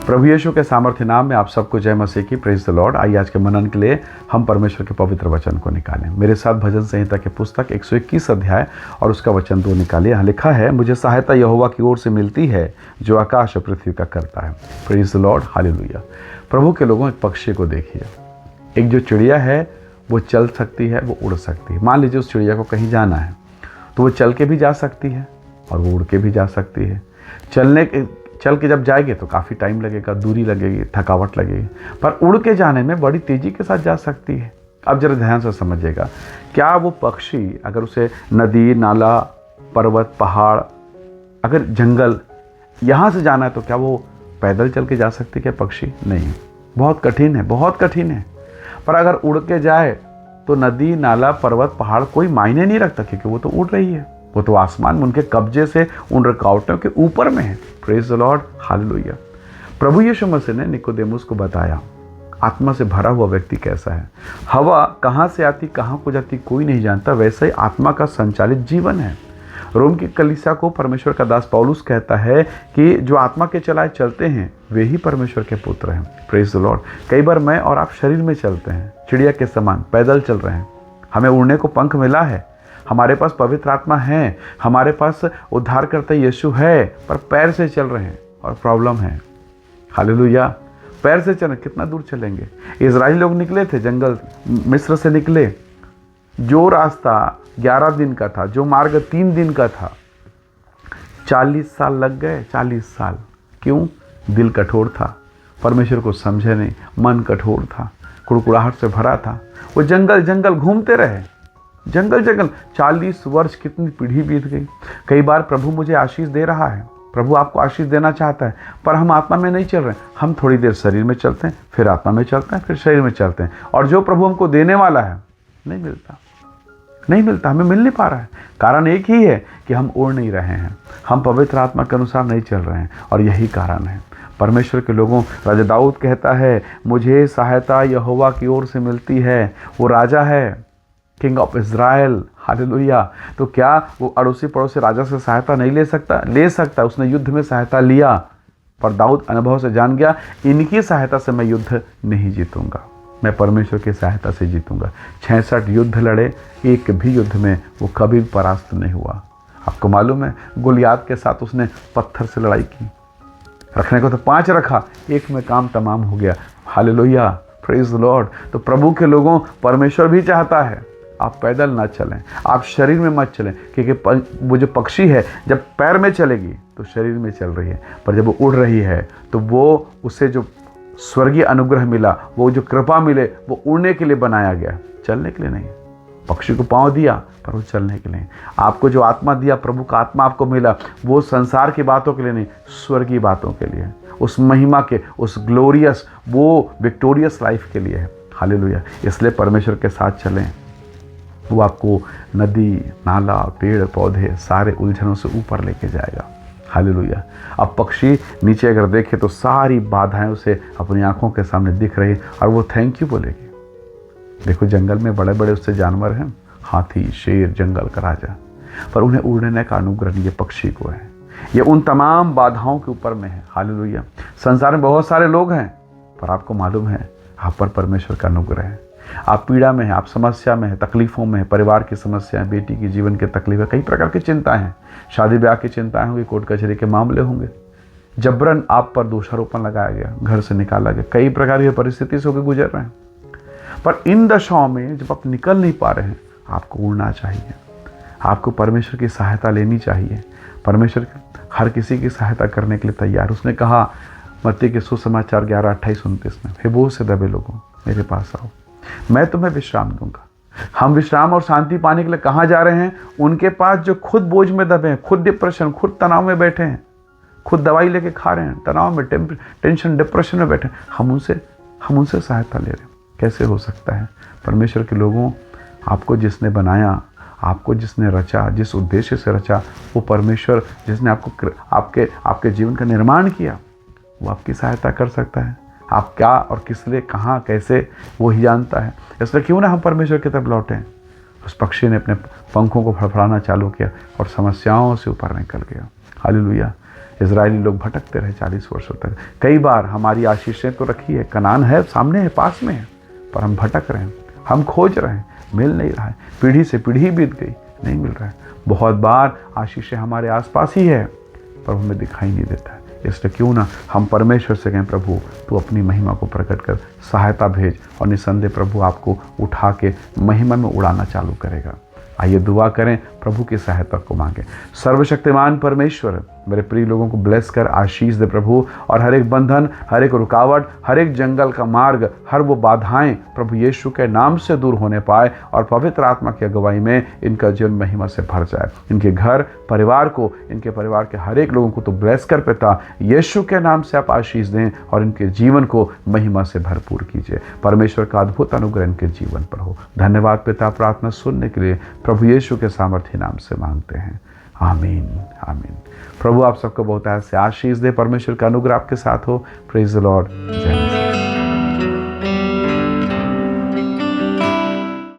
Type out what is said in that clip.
प्रभु यीशु के सामर्थ्य नाम में आप सबको जय मसीह की। Praise the Lord. आइए आज के मनन के लिए हम परमेश्वर के पवित्र वचन को निकालें। मेरे साथ भजन संहिता की पुस्तक 121 अध्याय और उसका वचन 2 निकालिए। यहाँ लिखा है, मुझे सहायता यहोवा की ओर से मिलती है जो आकाश और पृथ्वी का करता है। Praise the Lord, hallelujah. प्रभु के लोगों, एक पक्षी को देखिए। एक जो चिड़िया है वो चल सकती है, वो उड़ सकती है। मान लीजिए उस चिड़िया को कहीं जाना है तो वो चल के भी जा सकती है और वो उड़ के भी जा सकती है। चल के जब जाएगी तो काफ़ी टाइम लगेगा, दूरी लगेगी, थकावट लगेगी, पर उड़ के जाने में बड़ी तेज़ी के साथ जा सकती है। अब जरा ध्यान से समझिएगा, क्या वो पक्षी अगर उसे नदी, नाला, पर्वत, पहाड़, अगर जंगल यहाँ से जाना है तो क्या वो पैदल चल के जा सकती है? क्या पक्षी? नहीं, बहुत कठिन है, बहुत कठिन है। पर अगर उड़ के जाए तो नदी, नाला, पर्वत, पहाड़ कोई मायने नहीं रखता, क्योंकि वो तो उड़ रही है, वो तो आसमान में उनके कब्जे से उन रुकावटों के ऊपर में है। Praise the Lord, hallelujah. प्रभु यीशु मसीह ने निकोदेमुस को बताया, आत्मा से भरा हुआ व्यक्ति कैसा है। हवा कहाँ से आती, कहाँ को जाती, कोई नहीं जानता। वैसे ही आत्मा का संचालित जीवन है। रोम की कलीसिया को परमेश्वर का दास पौलुस कहता है कि जो आत्मा के चलाए चलते हैं वे ही परमेश्वर के पुत्र हैं। Praise the Lord. कई बार मैं और आप शरीर में चलते हैं, चिड़िया के समान पैदल चल रहे हैं। हमें उड़ने को पंख मिला है, हमारे पास पवित्र आत्मा है, हमारे पास उद्धारकर्ता यीशु है, पर पैर से चल रहे हैं और प्रॉब्लम है। हालेलुया। पैर से चलें, कितना दूर चलेंगे? इजराइली लोग निकले थे, जंगल मिस्र से निकले। जो रास्ता 11 दिन का था, जो मार्ग 3 दिन का था, 40 साल लग गए। 40 साल। क्यों? दिल कठोर था, परमेश्वर को समझे नहीं, मन कठोर था, कुड़कुड़ाहट से भरा था। वो जंगल जंगल घूमते रहे, जंगल जंगल। 40 वर्ष, कितनी पीढ़ी बीत गई। कई बार प्रभु मुझे आशीष दे रहा है, प्रभु आपको आशीष देना चाहता है, पर हम आत्मा में नहीं चल रहे। हम थोड़ी देर शरीर में चलते हैं, फिर आत्मा में चलते हैं, फिर शरीर में चलते हैं, और जो प्रभु हमको देने वाला है नहीं मिलता, नहीं मिलता, हमें मिल नहीं पा रहा है। कारण एक ही है कि हम उड़ नहीं रहे हैं, हम पवित्र आत्मा के अनुसार नहीं चल रहे हैं, और यही कारण है। परमेश्वर के लोगों, राजा दाऊद कहता है, मुझे सहायता यहोवा की ओर से मिलती है। वो राजा है, किंग ऑफ इज़राइल, हालेलुया। तो क्या वो अड़ोसी पड़ोसी राजा से सहायता नहीं ले सकता? ले सकता। उसने युद्ध में सहायता लिया, पर दाऊद अनुभव से जान गया, इनकी सहायता से मैं युद्ध नहीं जीतूंगा, मैं परमेश्वर की सहायता से जीतूंगा। 66 युद्ध लड़े, एक भी युद्ध में वो कभी परास्त नहीं हुआ। आपको मालूम है, गोलियात के साथ उसने पत्थर से लड़ाई की। रखने को तो 5 रखा, एक में काम तमाम हो गया। Hallelujah, praise the Lord. तो प्रभु के लोगों, परमेश्वर भी चाहता है आप पैदल ना चलें, आप शरीर में मत चलें, क्योंकि वो जो पक्षी है जब पैर में चलेगी तो शरीर में चल रही है, पर जब वो उड़ रही है तो वो उसे जो स्वर्गीय अनुग्रह मिला, वो जो कृपा मिले, वो उड़ने के लिए बनाया गया, चलने के लिए नहीं। पक्षी को पाँव दिया पर वो चलने के लिए। आपको जो आत्मा दिया, प्रभु का आत्मा आपको मिला, वो संसार की बातों के लिए नहीं, स्वर्गीय बातों के लिए, उस महिमा के, उस ग्लोरियस, वो विक्टोरियस लाइफ के लिए है। हालेलुया। इसलिए परमेश्वर के साथ चलें, वो आपको नदी, नाला, पेड़ पौधे सारे उलझनों से ऊपर लेके जाएगा। हालेलुया। अब पक्षी नीचे अगर देखे तो सारी बाधाएं उसे अपनी आंखों के सामने दिख रही, और वो थैंक यू बोलेगी। देखो, जंगल में बड़े बड़े उससे जानवर हैं, हाथी, शेर, जंगल का राजा, पर उन्हें उड़ने का अनुग्रह ये पक्षी को है। ये उन तमाम बाधाओं के ऊपर में है। हालेलुया। संसार में बहुत सारे लोग हैं, पर आपको मालूम है आप पर परमेश्वर का अनुग्रह है। आप पीड़ा में हैं, आप समस्या में हैं, तकलीफ़ों में हैं, परिवार की समस्याएं, बेटी की जीवन की तकलीफें, कई प्रकार की चिंताएं हैं, शादी ब्याह की चिंताएं होंगी, कोर्ट कचहरी के मामले होंगे, जबरन आप पर दोषारोपण लगाया गया, घर से निकाला गया, कई प्रकार की परिस्थिति से होकर गुजर रहे हैं। पर इन दशाओं में जब आप निकल नहीं पा रहे हैं, आपको उड़ना चाहिए, आपको परमेश्वर की सहायता लेनी चाहिए। परमेश्वर हर किसी की सहायता करने के लिए तैयार। उसने कहा मत्ती के सुसमाचार 11:28-29 में, हे बोझ से दबे लोगों, मेरे पास आओ, मैं तुम्हें विश्राम दूंगा। हम विश्राम और शांति पाने के लिए कहाँ जा रहे हैं? उनके पास जो खुद बोझ में दबे हैं, खुद डिप्रेशन, खुद तनाव में बैठे हैं, खुद दवाई लेके खा रहे हैं, तनाव में, टेंशन, डिप्रेशन में बैठे हैं। हम उनसे सहायता ले रहे हैं। कैसे हो सकता है? परमेश्वर के लोगों, आपको जिसने बनाया, आपको जिसने रचा, जिस उद्देश्य से रचा, वो परमेश्वर जिसने आपके जीवन का निर्माण किया, वो आपकी सहायता कर सकता है। आप क्या और किस लिए, कहाँ, कैसे, वो ही जानता है। इसलिए क्यों ना हम परमेश्वर की तरफ लौटें। उस पक्षी ने अपने पंखों को फड़फड़ाना चालू किया और समस्याओं से ऊपर निकल गया। हालेलुया। इजरायली लोग भटकते रहे 40 वर्षों तक। कई बार हमारी आशीषें तो रखी है, कनान है, सामने है, पास में है, पर हम भटक रहे हैं, हम खोज रहे हैं, मिल नहीं रहा है। पीढ़ी से पीढ़ी बीत गई, नहीं मिल रहा है। बहुत बार आशीषें हमारे आसपास ही है, पर हमें दिखाई नहीं देता है। इसलिए क्यों ना हम परमेश्वर से कहें, प्रभु तू अपनी महिमा को प्रकट कर, सहायता भेज, और निसंदेह प्रभु आपको उठा के महिमा में उड़ाना चालू करेगा। आइए दुआ करें, प्रभु की सहायता को मांगे। सर्वशक्तिमान परमेश्वर, मेरे प्रिय लोगों को ब्लेस कर, आशीष दे प्रभु, और हर एक बंधन, हर एक रुकावट, हर एक जंगल का मार्ग, हर वो बाधाएं प्रभु यीशु के नाम से दूर होने पाए, और पवित्र आत्मा की अगुवाई में इनका जीवन महिमा से भर जाए। इनके घर परिवार को, इनके परिवार के हर एक लोगों को तो ब्लेस कर पिता, यीशु के नाम से आप आशीष दें, और इनके जीवन को महिमा से भरपूर कीजिए। परमेश्वर का अद्भुत अनुग्रह इनके जीवन पर हो। धन्यवाद पिता, प्रार्थना सुनने के लिए प्रभु यीशु के सामर्थ्य नाम से मांगते हैं, आमीन आमीन। प्रभु आप सबको बहुत से आशीष दे, परमेश्वर का अनुग्रह आपके साथ हो। Praise the Lord. जय